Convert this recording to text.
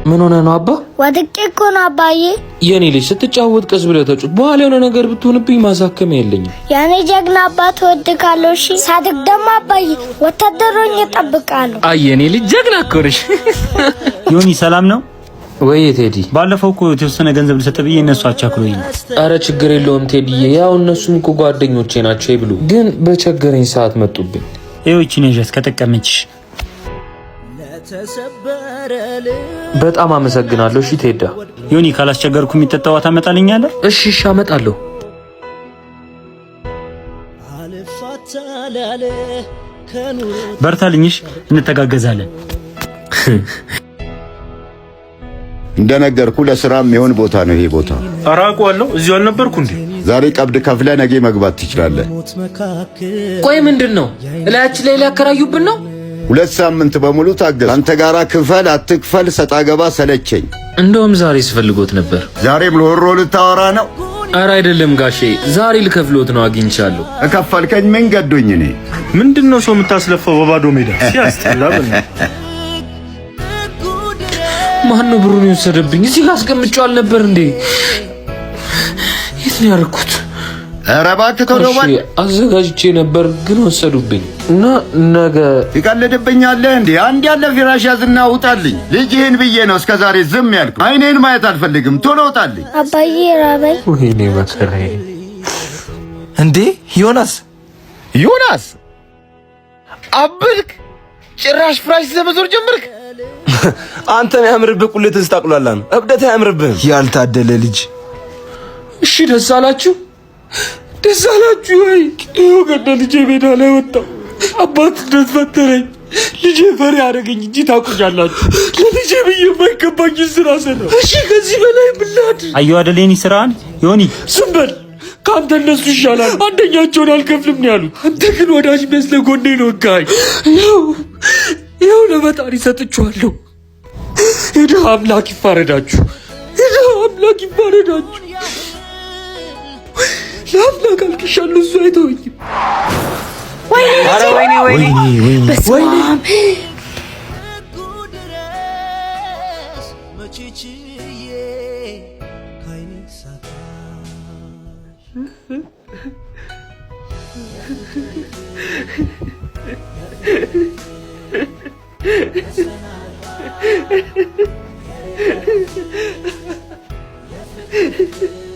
ምን ሆነ ነው አባ? ወድቄ እኮ ነው አባዬ። የኔ ልጅ ስትጫወት ቀስ ብለህ ተጫወት። በኋላ የሆነ ነገር ብትሆንብኝ ማሳከም የለኝም። ያኔ ጀግና አባት ወድቃለሁ። እሺ ሳድግ ደግሞ አባዬ ወታደሮኝ እጠብቃለሁ። አይ የኔ ልጅ ጀግና እኮ ነሽ። ዮኒ ሰላም ነው ወይ ቴዲ? ባለፈው እኮ የተወሰነ ገንዘብ ልሰጥብኝ እነሱ አቻክሎኝ። አረ ችግር የለውም ቴዲዬ፣ ያው እነሱም እኮ ጓደኞቼ ናቸው ይብሉ። ግን በቸገረኝ ሰዓት መጡብኝ። ይኸው ነጀት ከተቀመጭሽ። በጣም አመሰግናለሁ። እሺ ቴዳ። ዮኒ ካላስቸገርኩ የሚጠጣው ታመጣልኛለህ? እሺ እሺ አመጣለሁ። በርታልኝሽ፣ እንተጋገዛለን። እንደነገርኩ ለስራም ይሁን ቦታ ነው ይሄ ቦታ። አራቋለሁ። እዚሁ አልነበርኩ እንዴ? ዛሬ ቀብድ ከፍለ ነገ መግባት ትችላለህ። ቆይ ምንድነው? እላያችን ላይ ሊያከራዩብን ነው? 2 ሳምንት በሙሉ ታገስ። አንተ ጋራ ክፈል አትክፈል ሰጣ ገባ ሰለቸኝ። እንደውም ዛሬ ስፈልጎት ነበር። ዛሬም ለሆሮ ልታወራ ነው? አረ አይደለም ጋሼ፣ ዛሬ ልከፍሎት ነው። አግኝቻለሁ። እከፈልከኝ ምን ገዶኝ እኔ? ምንድነው ሰው የምታስለፈው በባዶ ሜዳ? ሲያስጠላ። ማን ነው ብሩን የወሰደብኝ? እዚህ ጋር አስቀምጬው አልነበር እንዴ? የት ነው ያደረኩት? ኧረ እባክህ ተው። አዘጋጅቼ ነበር ግን ወሰዱብኝ። እና ነገ ትቀልድብኛለህ እንዴ? አንድ ያለ ፊራሽ ያዝና ውጣልኝ። ልጅህን ብዬ ነው እስከዛሬ ዝም ያልኩ። አይኔን ማየት አልፈልግም። ቶሎ ውጣልኝ። አባዬ ራበኝ። ወይኔ መከራዬ። እንዴ ዮናስ አብልክ ጭራሽ ፍራሽ ዘመዞር ጀመርክ? አንተን ያምርብህ ቁልት ተስታቅሏላ ነው። እብደት ያምርብህ ያልታደለ ልጅ። እሺ ደስ አላችሁ? ደስ አላችሁ ወይ? ይኸው ገና ልጄ ሜዳ ላይ ወጣው። አባት እንደፈተረኝ ልጄ ፈሪ አደረገኝ እንጂ ታውቁኛላችሁ። ለልጄ ብዬ የማይገባኝ ስራ ሰራው። እሺ ከዚህ በላይ ብላድ አየሁ አይደል የኔ ስራን። ዮኒ ዝም በል። ካንተ እነሱ ይሻላል። አንደኛቸውን አልከፍልም ነው ያሉት። አንተ ግን ወዳጅ መስለህ ጎኔ ነው ጋይ። ይኸው ለፈጣሪ ሰጥቼዋለሁ። የድሃ አምላክ ይፋረዳችሁ። የድሃ አምላክ ይፋረዳችሁ። ለአምላክ አልቅሻለሁ፣ እሱ አይተወኝም። ወይኔ በስማም Ha ha ha.